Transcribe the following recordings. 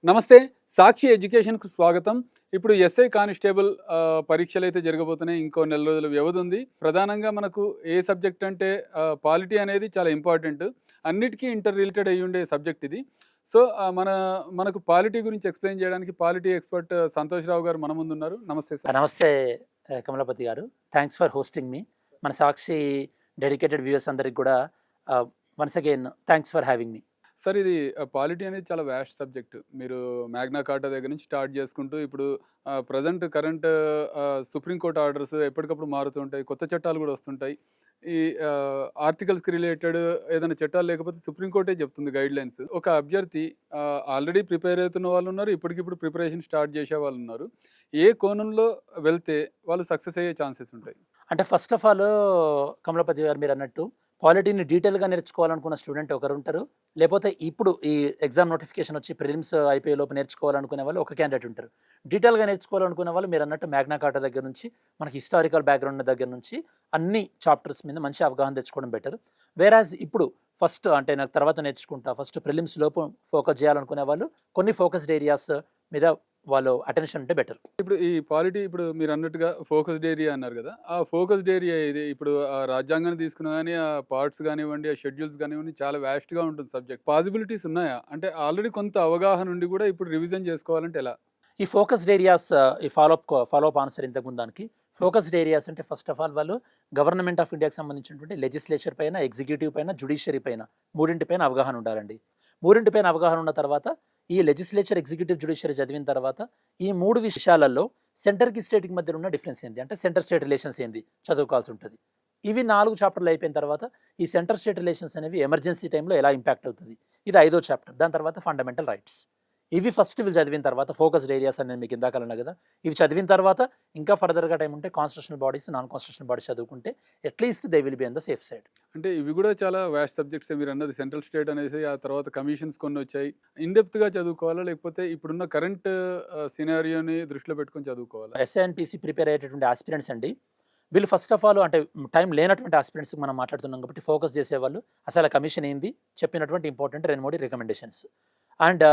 నమస్తే. సాక్షి ఎడ్యుకేషన్‌కు స్వాగతం. ఇప్పుడు ఎస్ఐ కానిస్టేబుల్ పరీక్షలైతే జరగబోతున్నాయి. ఇంకో నెల రోజుల వ్యవధి ఉంది. ప్రధానంగా మనకు ఏ సబ్జెక్ట్ అంటే పాలిటీ అనేది చాలా ఇంపార్టెంట్. అన్నిటికీ ఇంటర్ రిలేటెడ్ అయ్యుండే సబ్జెక్ట్ ఇది. సో, మనకు పాలిటీ గురించి ఎక్స్‌ప్లెయిన్ చేయడానికి పాలిటీ ఎక్స్‌పర్ట్ సంతోష్ రావు గారు మన ముందున్నారు. నమస్తే సార్. నమస్తే కమలాపతి గారు. థ్యాంక్స్ ఫర్ హోస్టింగ్ మీ. మన సాక్షి డెడికేటెడ్ వ్యూయర్స్ అందరికి కూడా once again thanks for having me. Sir, ఇది పాలిటీ అనేది చాలా వాస్ట్ సబ్జెక్ట్. మీరు మ్యాగ్నా కార్టా దగ్గర నుంచి స్టార్ట్ చేసుకుంటూ ఇప్పుడు కరెంట్ సుప్రీం కోర్ట్ ఆర్డర్స్ ఎప్పటికప్పుడు మారుతూ ఉంటాయి. కొత్త చట్టాలు కూడా వస్తుంటాయి. ఈ ఆర్టికల్స్‌కి రిలేటెడ్ ఏదైనా చట్టాలు లేకపోతే సుప్రీం కోర్టే చెప్తుంది గైడ్‌లైన్స్. ఒక అభ్యర్థి ఆల్రెడీ ప్రిపేర్ అవుతున్న వాళ్ళున్నారు. ఇప్పటికిప్పుడు ప్రిపరేషన్ స్టార్ట్ చేసే వాళ్ళున్నారు. ఏ కోణంలో వెళ్తే వాళ్ళు సక్సెస్ అయ్యే ఛాన్సెస్ ఉంటాయి? అంటే ఫస్ట్ ఆఫ్ ఆల్ కమలాపతి గారు మీరు అన్నట్టు పాలిటీని డీటెయిల్గా నేర్చుకోవాలనుకున్న స్టూడెంట్ ఒకరు ఉంటారు. లేకపోతే ఇప్పుడు ఈ ఎగ్జామ్ నోటిఫికేషన్ వచ్చి ప్రిలిమ్స్ అయిపోయే లోపు నేర్చుకోవాలనుకునే వాళ్ళు ఒక క్యాండిడేట్ ఉంటారు. డీటెయిల్గా నేర్చుకోవాలనుకునే వాళ్ళు మీరు అన్నట్టు మ్యాగ్నా కార్టా దగ్గర నుంచి మనకి హిస్టారికల్ బ్యాక్గ్రౌండ్ దగ్గర నుంచి అన్ని చాప్టర్స్ మీద మంచి అవగాహన తెచ్చుకోవడం బెటర్. వేరాజ్ ఇప్పుడు ఫస్ట్ అంటే నాకు తర్వాత నేర్చుకుంటా ఫస్ట్ ప్రిలిమ్స్ లోపు ఫోకస్ చేయాలనుకునే వాళ్ళు కొన్ని ఫోకస్డ్ ఏరియాస్ మీద వాళ్ళు అటెన్షన్ ఉంటే బెటర్. ఇప్పుడు ఈ పాలిటీ ఇప్పుడు మీరు అన్నట్టుగా ఫోకస్డ్ ఏరియా అన్నారు కదా! ఆ ఫోకస్డ్ ఏరియా ఇది ఇప్పుడు రాజ్యాంగాన్ని తీసుకున్నా గాని, ఆ పార్ట్స్ గానివ్వండి, ఆ షెడ్యూల్స్ గానివ్వండి చాలా వాస్ట్‌గా ఉంటుంది సబ్జెక్ట్. పాసిబిలిటీస్ ఉన్నాయా? అంటే ఆల్రెడీ కొంత అవగాహన ఉండి కూడా ఇప్పుడు రివిజన్ చేసుకోవాలంటే ఎలా? ఈ ఫోకస్డ్ ఏరియాస్ ఈ ఫాలోఅప్ ఆన్సర్ ఇంతకుముందు దానికి ఫోకస్డ్ ఏరియాస్ అంటే ఫస్ట్ ఆఫ్ ఆల్ వాళ్ళు గవర్నమెంట్ ఆఫ్ ఇండియాకి సంబంధించినటువంటి లెజిస్లేచర్ పైన, ఎగ్జిక్యూటివ్ పైన, జ్యుడిషియరీ పైన మూడింటిపైన అవగాహన ఉండాలండి. మూడింటిపైన అవగాహన ఉన్న తర్వాత ఈ లెజిస్లేచర్, ఎగ్జిక్యూటివ్, జ్యుడిషియరీ చదివిన తర్వాత ఈ మూడు విషయాలలో సెంటర్కి స్టేట్కి మధ్య ఉన్న డిఫరెన్స్ ఏంది అంటే సెంటర్ స్టేట్ రిలేషన్స్ ఏంది చదువుకోవాల్సి ఉంటుంది. ఇవి 4 చాప్టర్లు అయిపోయిన తర్వాత ఈ సెంటర్ స్టేట్ రిలేషన్స్ అనేవి ఎమర్జెన్సీ టైంలో ఎలా ఇంపాక్ట్ అవుతుంది, ఇది 5వ చాప్టర్. దాని తర్వాత ఫండమెంటల్ రైట్స్. ఇవి ఫస్ట్ వీళ్ళు చదివిన తర్వాత ఫోకస్డ్ ఏరియాస్ అని నేను మీకు ఇందాక అన్నా కదా, ఇవి చదివిన తర్వాత ఇంకా ఫర్దర్గా టైం ఉంటే constitutional bodies, non constitutional bodies చదువుకుంటే at least they will be on the safe side. అంటే ఇవి కూడా చాలా వాస్ట్ సబ్జెక్ట్సే మీరన్నది. సెంట్రల్ స్టేట్ అనేసి ఆ తర్వాత కమిషన్స్ కొన్నొచ్చాయి. ఇన్ డెప్త్‌గా చదువుకోవాలా? లేకపోతే ఇప్పుడున్న కరెంట్ సినారియోని దృష్టిలో పెట్టుకొని చదువుకోవాలా? ఎస్ఐ అండ్ పీసీ ప్రిపేర్ అయ్యేటటువంటి ఆస్పిరెంట్స్ అండి, వీళ్ళు ఫస్ట్ ఆఫ్ ఆల్ అంటే టైం లేనటువంటి ఆస్పిరెంట్స్కి మనం మాట్లాడుతున్నాం కాబట్టి ఫోకస్ చేసేవాళ్ళు అసలు ఆ కమిషన్ ఏంది, చెప్పినటువంటి ఇంపార్టెంట్ 2-3 రికమెండేషన్స్ అండ్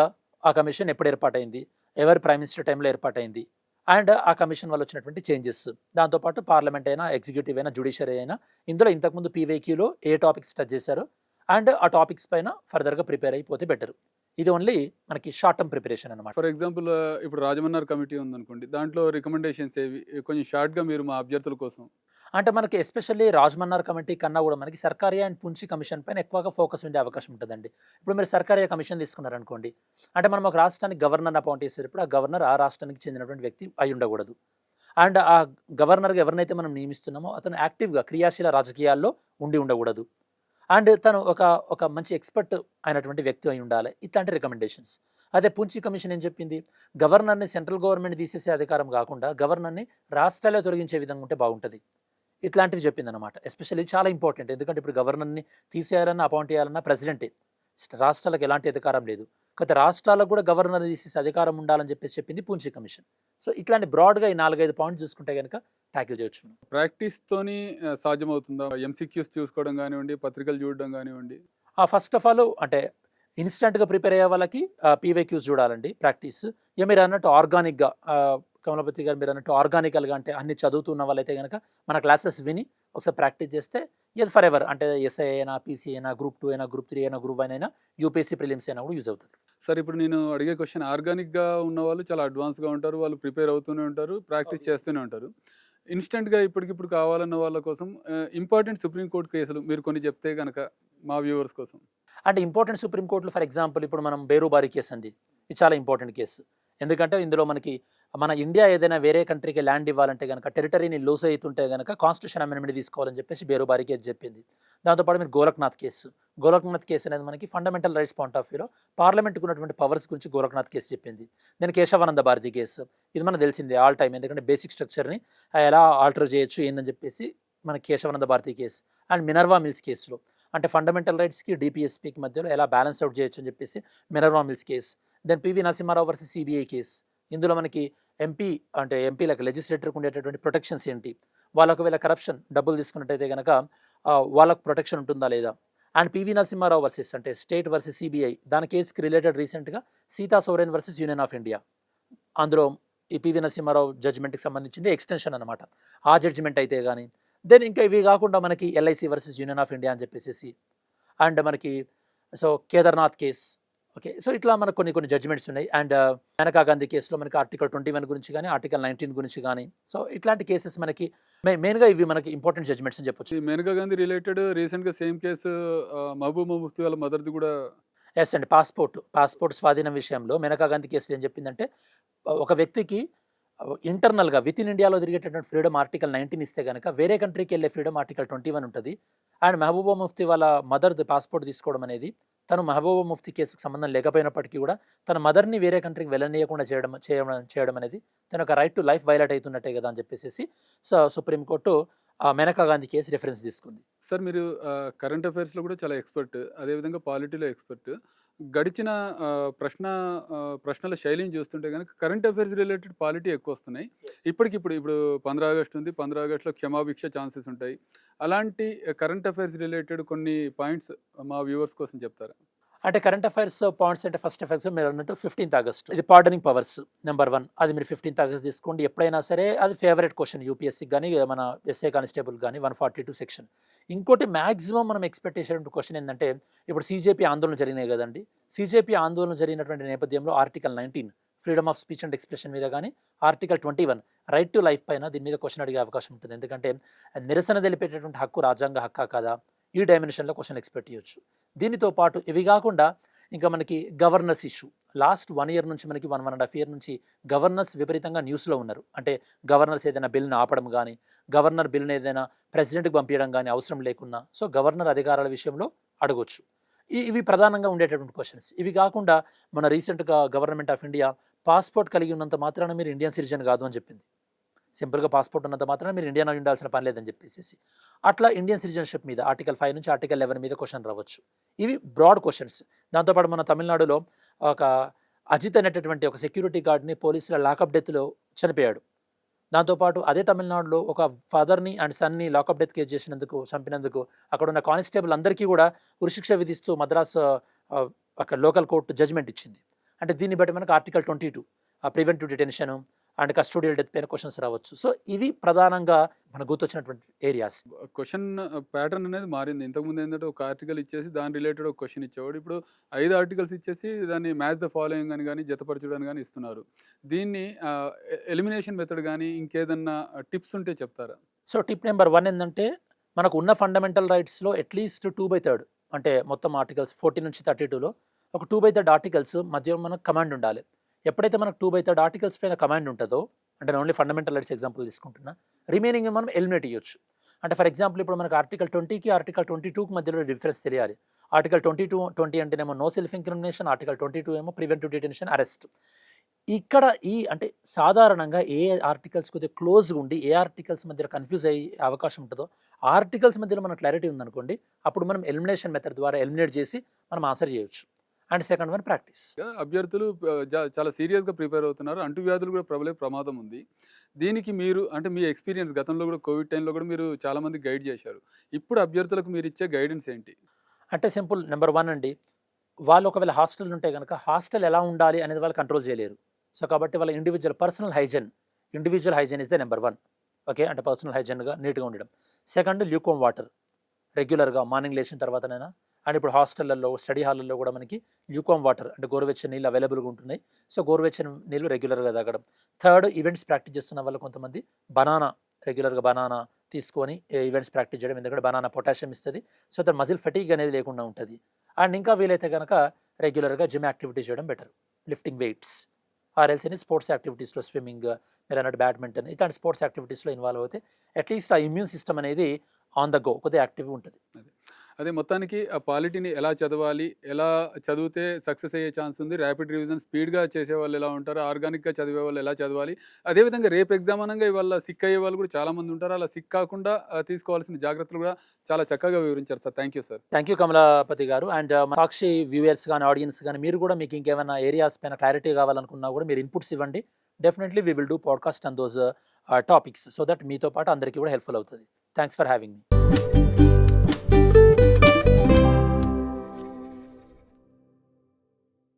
ఆ కమిషన్ ఎప్పుడు ఏర్పాటైంది, ఎవరి ప్రైమ్ మినిస్టర్ టైంలో ఏర్పాటైంది అండ్ ఆ కమిషన్ వల్ల వచ్చినటువంటి చేంజెస్, దాంతోపాటు పార్లమెంట్ అయినా, ఎగ్జిక్యూటివ్ అయినా, జ్యుడిషియరీ అయినా ఇందులో ఇంతకుముందు పీవైక్యూలో ఏ టాపిక్స్ టచ్ చేశారో అండ్ ఆ టాపిక్స్ పైన ఫర్దర్గా ప్రిపేర్ అయిపోతే బెటర్. ఇది ఓన్లీ మనకి షార్ట్ టర్మ్ ప్రిపరేషన్ అనమాట. ఫర్ ఎగ్జాంపుల్ ఇప్పుడు రాజమన్నార్ కమిటీ ఉందనుకోండి. దాంట్లో రికమెండేషన్స్ ఏవి? కొంచెం షార్ట్‌గా మీరు మా అభ్యర్థుల కోసం. అంటే మనకి ఎస్పెషల్లీ రాజమన్నార్ కమిటీ కన్నా కూడా మనకి సర్కారియా అండ్ పుంచి కమిషన్ పైన ఎక్కువగా ఫోకస్ ఉండే అవకాశం ఉంటుందండి. ఇప్పుడు మీరు సర్కారియా కమిషన్ తీసుకున్నారనుకోండి, అంటే మనం ఒక రాష్ట్రానికి గవర్నర్ అపాయింట్ చేసేటప్పుడు ఆ గవర్నర్ ఆ రాష్ట్రానికి చెందినటువంటి వ్యక్తి అయి ఉండకూడదు. అండ్ ఆ గవర్నర్గా ఎవరినైతే మనం నియమిస్తున్నామో అతను యాక్టివ్గా క్రియాశీల రాజకీయాల్లో ఉండకూడదు. అండ్ తను ఒక ఒక మంచి ఎక్స్పర్ట్ అయినటువంటి వ్యక్తి అయి ఉండాలి. ఇట్లాంటి రికమెండేషన్స్. అదే పుంచి కమిషన్ ఏం చెప్పింది, గవర్నర్ని సెంట్రల్ గవర్నమెంట్ తీసేసే అధికారం కాకుండా గవర్నర్ని రాష్ట్రాలే తొలగించే విధంగా ఉంటే బాగుంటుంది. ఇట్లాంటివి చెప్పిందనమాట. ఎస్పెషల్లీ చాలా ఇంపార్టెంట్. ఎందుకంటే ఇప్పుడు గవర్నర్‌ని తీసేయాలన్నా, అపాయింట్ చేయాలన్నా ప్రెసిడెంటే. రాష్ట్రాలకు ఎలాంటి అధికారం లేదు. కాకపోతే రాష్ట్రాలకు కూడా గవర్నర్‌ని తీసేసే అధికారం ఉండాలని చెప్పేసి చెప్పింది పూంచి కమిషన్. సో ఇట్లాంటి బ్రాడ్‌గా ఈ 4, 5 పాయింట్స్ చూసుకుంటే గనుక టాకిల్ చేయొచ్చు మనం. ప్రాక్టీస్‌తోని సాధ్యమవుతుందా? ఎంసీక్యూస్ చూసుకోవడం గానివ్వండి, పత్రికలు చూడడం గానివ్వండి. ఫస్ట్ ఆఫ్ ఆల్ అంటే ఇన్‌స్టంట్‌గా ప్రిపేర్ అయ్యే వాళ్ళకి పీవైక్యూస్ చూడాలండి ప్రాక్టీస్. ఇక మీరు అన్నట్టు ఆర్గానిక్‌గా కమలపతి గారు మీరు అన్నట్టు ఆర్గానికల్‌గా అంటే అన్ని చదువుతున్న వాళ్ళైతే గనక మన క్లాసెస్ విని ఒకసారి ప్రాక్టీస్ చేస్తే ఇది ఫర్ ఎవర్ అంటే ఎస్ఐ అయినా, పీసీ అయినా, గ్రూప్ 2 అయినా, గ్రూప్ 3 అయినా, గ్రూప్ 1 అయినా, యూపీఎస్సీ ప్రిలిమ్స్ అయినా కూడా యూజ్ అవుతుంది. సార్, ఇప్పుడు నేను అడిగే క్వెషన్ ఆర్గానిక్‌గా ఉన్నవాళ్ళు చాలా అడ్వాన్స్‌గా ఉంటారు. వాళ్ళు ప్రిపేర్ అవుతూనే ఉంటారు. ప్రాక్టీస్ చేస్తూనే ఉంటారు. ఇన్‌స్టంట్‌గా ఇప్పటికిప్పుడు కావాలన్న వాళ్ళ కోసం ఇంపార్టెంట్ సుప్రీం కోర్ట్ కేసులు మీరు కొన్ని చెప్తే గనక మా వ్యూవర్స్ కోసం. అంటే ఇంపార్టెంట్ సుప్రీం కోర్టులో ఫర్ ఎగ్జాంపుల్ ఇప్పుడు మనం బేరుబారి కేసు అండి, ఇది చాలా ఇంపార్టెంట్ కేసు. ఎందుకంటే ఇందులో మనకి మన ఇండియా ఏదైనా వేరే కంట్రీకి ల్యాండ్ ఇవ్వాలంటే కనుక టెరిటరీని లూజ్ అవుతుంటే కనుక కాన్స్టిట్యూషన్ అమెండ్మెంట్ తీసుకోవాలని చెప్పేసి బేరుబారి కేసు చెప్పింది. దాంతోపాటు మీరు గోరఖ్నాథ్ కేసు అనేది మనకి ఫండమెంటల్ రైట్స్ పాయింట్ ఆఫ్ వ్యూలో పార్లమెంట్కి ఉన్నటువంటి పవర్స్ గురించి గోరఖ్నాథ్ కేసు చెప్పింది. దెన్ కేశవానంద భారతి కేసు, ఇది మనకు తెలిసిందే ఆల్ టైమ్. ఎందుకంటే బేసిక్ స్ట్రక్చర్ని ఎలా ఆల్టర్ చేయొచ్చు ఏందని చెప్పేసి మన Kesavananda Bharati case. And Minerva Mills కేసులో అంటే ఫండమెంటల్ రైట్స్కి, డిపిఎస్పీకి మధ్యలో ఎలా బ్యాలెన్స్ అవుట్ చేయొచ్చు అని చెప్పేసి Minerva Mills case. Then PV Narasimha Rao versus CBI case. ఇందులో మనకి ఎంపీలకు లెజిస్లేటర్కి ఉండేటటువంటి ప్రొటెక్షన్స్ ఏంటి, వాళ్ళకు వీళ్ళ కరప్షన్ డబ్బులు తీసుకున్నట్టయితే కనుక వాళ్ళకు ప్రొటెక్షన్ ఉంటుందా లేదా, అండ్ పివి నరసింహారావు వర్సెస్ అంటే స్టేట్ వర్సెస్ సిబిఐ దాని కేసుకి రిలేటెడ్ రీసెంట్గా Sita Soren versus union of India, అందులో ఈ పివి నరసింహారావు జడ్జిమెంట్కి సంబంధించింది ఎక్స్టెన్షన్ అనమాట. ఆ జడ్జిమెంట్ అయితే కానీ దెన్ ఇంకా ఇవి కాకుండా మనకి LIC versus union of India అని చెప్పేసి అండ్ మనకి so Kedarnath case. Okay, so ఇట్లా మనకు కొన్ని జడ్జిమెంట్స్ ఉన్నాయి. అండ్ మేనకా గాంధీ కేసులో మనకి ఆర్టికల్ 21 గురించి కానీ ఆర్టికల్ 19 గురించి కానీ, సో ఇట్లాంటి కేసెస్ మనకి మెయిన్గా ఇవి మనకి ఇంపార్టెంట్ జడ్జిమెంట్స్ అని చెప్పొచ్చు. ఈ మేనకా గాంధీ రిలేటెడ్ రీసెంట్గా సేమ్ కేసు మహబూబా ముఫ్తీ వాళ్ళ మదర్ది కూడా. ఎస్ అండి, పాస్పోర్ట్ స్వాధీనం విషయంలో మేనకా గాంధీ కేసులో ఏం చెప్పిందంటే ఒక వ్యక్తికి ఇంటర్నల్గా విత్ ఇన్ ఇండియాలో తిరిగేటటువంటి ఫ్రీడమ్ ఆర్టికల్ 19 ఇస్తే కనుక వేరే కంట్రీకి వెళ్ళే ఫ్రీడమ్ ఆర్టికల్ 21 ఉంటుంది. అండ్ మహబూబా ముఫ్తీ వాళ్ళ మదర్ది పాస్పోర్ట్ తీసుకోవడం అనేది తను మహబూబా ముఫ్తీ కేసుకు సంబంధం లేకపోయినప్పటికీ కూడా తన మదర్ని వేరే కంట్రీకి వెళ్ళనీయకుండా చేయడం అనేది తన ఒక రైట్ టు లైఫ్ వైలేట్ అవుతున్నట్టే కదా అని చెప్పేసి so supreme court Maneka Gandhi case reference తీసుకుంది. సార్ మీరు కరెంట్ అఫైర్స్లో కూడా చాలా ఎక్స్పర్ట్, అదేవిధంగా పాలిటీలో ఎక్స్పర్ట్. గడిచిన ప్రశ్నల శైలిని చూస్తుంటే కనుక కరెంట్ అఫైర్స్ రిలేటెడ్ పాలిటీ ఎక్కువ వస్తున్నాయి. ఇప్పుడు 15 ఆగస్టు ఉంది, 15 ఆగస్టులో క్షమాభిక్ష ఛాన్సెస్ ఉంటాయి. అలాంటి కరెంట్ అఫైర్స్ రిలేటెడ్ కొన్ని పాయింట్స్ మా వ్యూవర్స్ కోసం చెప్తారా? అంటే కరెంట్ అఫైర్స్ పాయింట్స్ అంటే ఫస్ట్ ఎఫెక్ట్స్ మీరు అన్నట్టు 15th ఆగస్ట్ ఇది పార్డనింగ్ పవర్స్ నెంబర్ 1, అది మీరు 15th ఆగస్ట్ తీసుకోండి. ఎప్పుడైనా సరే అది ఫేవరెట్ క్వశ్చన్ యూపీఎస్సీకి కానీ మన ఎస్ఏ కానిస్టేబుల్ కానీ 142 సెక్షన్. ఇంకోటి మ్యాక్సిమం మనం ఎక్స్పెక్ట్ చేసేటువంటి క్వశ్చన్ ఏంటంటే ఇప్పుడు సీజేపీ ఆందోళన జరిగినాయి కదండి. సీజేపీ ఆందోళన జరిగినటువంటి నేపథ్యంలో article 19 freedom of speech and expression మీద కానీ ఆర్టికల్ 21 రైట్ టు లైఫ్ పైన దీని మీద క్వశ్చన్ అడిగే అవకాశం ఉంటుంది. ఎందుకంటే నిరసన తెలిపేటటువంటి హక్కు రాజ్యాంగ హక్కా కాదా, ఈ డైమెన్షన్లో క్వశ్చన్ ఎక్స్పెక్ట్ చేయొచ్చు. దీనితో పాటు ఇవి కాకుండా ఇంకా మనకి గవర్నర్స్ ఇష్యూ లాస్ట్ 1 year నుంచి మనకి 1.5 year నుంచి గవర్నర్స్ విపరీతంగా న్యూస్లో ఉన్నారు. అంటే గవర్నర్స్ ఏదైనా బిల్ని ఆపడం కానీ గవర్నర్ బిల్ని ఏదైనా ప్రెసిడెంట్కి పంపించడం కానీ అవసరం లేకున్నా సో గవర్నర్ అధికారాల విషయంలో అడగొచ్చు. ఇవి ప్రధానంగా ఉండేటటువంటి క్వశ్చన్స్. ఇవి కాకుండా మన రీసెంట్గా గవర్నమెంట్ ఆఫ్ ఇండియా పాస్పోర్ట్ కలిగి ఉన్నంత మాత్రాన మీరు ఇండియన్ సిటిజన్ కాదు అని చెప్పింది. సింపుల్గా పాస్పోర్ట్ ఉన్నంత మాత్రాన మీరు ఇండియన్ అయి ఉండాల్సిన పని లేదని చెప్పేసి అట్లా ఇండియన్ సిటిజన్షిప్ మీద ఆర్టికల్ 5 నుంచి ఆర్టికల్ 11 మీద క్వశ్చన్ రావచ్చు. ఇవి బ్రాడ్ క్వశ్చన్స్. దాంతోపాటు మన తమిళనాడులో ఒక అజిత్ అనేటటువంటి ఒక సెక్యూరిటీ గార్డ్ని పోలీసుల లాకప్ డెత్లో చనిపోయాడు. దాంతోపాటు అదే తమిళనాడులో ఒక ఫాదర్ని and Sunny lockup death case చేసినందుకు చంపినందుకు అక్కడ ఉన్న కానిస్టేబుల్ అందరికీ కూడా ఉరిశిక్ష విధిస్తూ మద్రాస్ అక్కడ లోకల్ కోర్టు జడ్జిమెంట్ ఇచ్చింది. అంటే దీన్ని బట్టి మనకు article 22 preventive detention and custodial death పైన క్వశ్చన్స్ రావచ్చు. సో ఇవి ప్రధానంగా మనకు గుర్తొచ్చినటువంటి ఏరియాస్. క్వశ్చన్ ప్యాటర్న్ అనేది మారింది. ఇంతకుముందు ఏంటంటే ఒక ఆర్టికల్ ఇచ్చేసి దాని రిలేటెడ్ ఒక క్వశ్చన్ ఇచ్చేవాడు. ఇప్పుడు 5 ఆర్టికల్స్ ఇచ్చేసి దాన్ని మ్యాచ్ ద ఫాలోయింగ్ అని కానీ జతపరచడం కానీ ఇస్తున్నారు. దీన్ని ఎలిమినేషన్ మెథడ్ కానీ ఇంకేదన్నా టిప్స్ ఉంటే చెప్తారా? సో టిప్ నెంబర్ 1 ఏంటంటే మనకు ఉన్న ఫండమెంటల్ రైట్స్లో అట్లీస్ట్ 2/3 అంటే మొత్తం ఆర్టికల్స్ 40 నుంచి 32లో ఒక 2/3 ఆర్టికల్స్ మధ్య మనకు కమాండ్ ఉండాలి. ఎప్పుడైతే మనకు 2/3 ఆర్టికల్స్ పైన కమాండ్ ఉంటుందో అంటే ఓన్లీ ఫండమెంటల్ రైట్స్ ఎగ్జాంపుల్ తీసుకుంటున్నా, రిమైనింగ్ మనం ఎలిమినేట్ చేయొచ్చు. అంటే ఫర్ ఎగ్జాంపుల్ ఇప్పుడు మనకు ఆర్టికల్ 20కి ఆర్టికల్ 22కి మధ్యలో డిఫరెన్స్ తెలియాలి. ఆర్టికల్ 20 అంటేనేమో నో సెల్ఫ్ ఇంక్రిమినేషన్, ఆర్టికల్ 22 ఏమో ప్రివెంటివ్ డిటెన్షన్ అరెస్ట్. ఇక్కడ అంటే సాధారణంగా ఏ ఆర్టికల్స్ కొద్దిగా క్లోజ్గా ఉండి ఏ ఆర్టికల్స్ మధ్యలో కన్ఫ్యూజ్ అయ్యే అవకాశం ఉంటుందో ఆర్టికల్స్ మధ్యలో మనకు క్లారిటీ ఉందనుకోండి, అప్పుడు మనం ఎలిమినేషన్ మెథడ్ ద్వారా ఎలిమినేట్ చేసి మనం ఆన్సర్ చేయొచ్చు. And second one practice. అభ్యర్థులు చాలా సీరియస్గా ప్రిపేర్ అవుతున్నారు. అంటువ్యాధులు కూడా ప్రబలే ప్రమాదం ఉంది. దీనికి మీరు అంటే మీ ఎక్స్పీరియన్స్ గతంలో కూడా కోవిడ్ టైంలో కూడా మీరు చాలామంది గైడ్ చేశారు. ఇప్పుడు అభ్యర్థులకు మీరు ఇచ్చే గైడెన్స్ ఏంటి? అంటే సింపుల్. నెంబర్ 1 అండి, వాళ్ళు ఒకవేళ హాస్టల్ ఉంటే కనుక హాస్టల్ ఎలా ఉండాలి అనేది వాళ్ళు కంట్రోల్ చేయలేరు. సో కాబట్టి వాళ్ళ individual hygiene is the number 1. Okay, అంటే పర్సనల్ హైజీన్గా నీట్గా ఉండడం. సెకండ్ ల్యూకోమ్ వాటర్ రెగ్యులర్గా మార్నింగ్ లేచిన తర్వాతనైనా. అండ్ ఇప్పుడు హాస్టళ్లలో స్టడీ హాల్లో కూడా మనకి ల్యూకోమ్ వాటర్ అంటే గోరువెచ్చని నీళ్ళు అవైలబుల్గా ఉంటున్నాయి. సో గోరువెచ్చని నీళ్ళు రెగ్యులర్గా తాగడం. థర్డ్, ఈవెంట్స్ ప్రాక్టీస్ చేస్తున్న వాళ్ళు కొంతమంది రెగ్యులర్గా బనానా తీసుకొని ఈవెంట్స్ ప్రాక్టీస్ చేయడం. ఎందుకంటే బనానా పొటాషియం ఇస్తుంది. సో దాని మజిల్ ఫెటీగ్ అనేది లేకుండా ఉంటుంది. అండ్ ఇంకా వీలైతే కనుక రెగ్యులర్గా జిమ్ యాక్టివిటీస్ చేయడం బెటర్. లిఫ్టింగ్ వెయిట్స్ ఆర్ఎల్స్ అని స్పోర్ట్స్ యాక్టివిటీస్లో స్విమ్మింగ్ మీరు అన్నట్టు బ్యాడ్మింటన్ ఇట్లాంటి స్పోర్ట్స్ యాక్టివిటీస్లో ఇన్వాల్వ్ అవుతే అట్లీస్ట్ ఆ ఇమ్యూన్ సిస్టమ్ అనేది ఆన్ ద గో కొద్దిగా యాక్టివ్గా ఉంటుంది. అదే మొత్తానికి ఆ పాలిటీని ఎలా చదవాలి, ఎలా చదివితే సక్సెస్ అయ్యే ఛాన్స్ ఉంది, ర్యాపిడ్ రివిజన్ స్పీడ్గా చేసేవాళ్ళు ఎలా ఉంటారు, ఆర్గానిక్గా చదివే వాళ్ళు ఎలా చదవాలి, అదేవిధంగా రేపు ఎగ్జామ్ అనగా ఇవాళ సిక్ అయ్యే వాళ్ళు కూడా చాలామంది ఉంటారు. అలా సిక్ కాకుండా తీసుకోవాల్సిన జాగ్రత్తలు కూడా చాలా చక్కగా వివరించారు sir. Thank you sir. Thank you Kamlapati గారు. అండ్ సాక్షి వ్యూవర్స్ కానీ ఆడియన్స్ కానీ మీరు కూడా మీకు ఇంకేమైనా ఏరియాస్ పైన క్లారిటీ కావాలనుకున్నా కూడా మీరు ఇన్పుట్స్ ఇవ్వండి. Definitely we will do podcast on those topics so that మీతో పాటు అందరికీ కూడా హెల్ప్ఫుల్ అవుతుంది. Thanks for having me.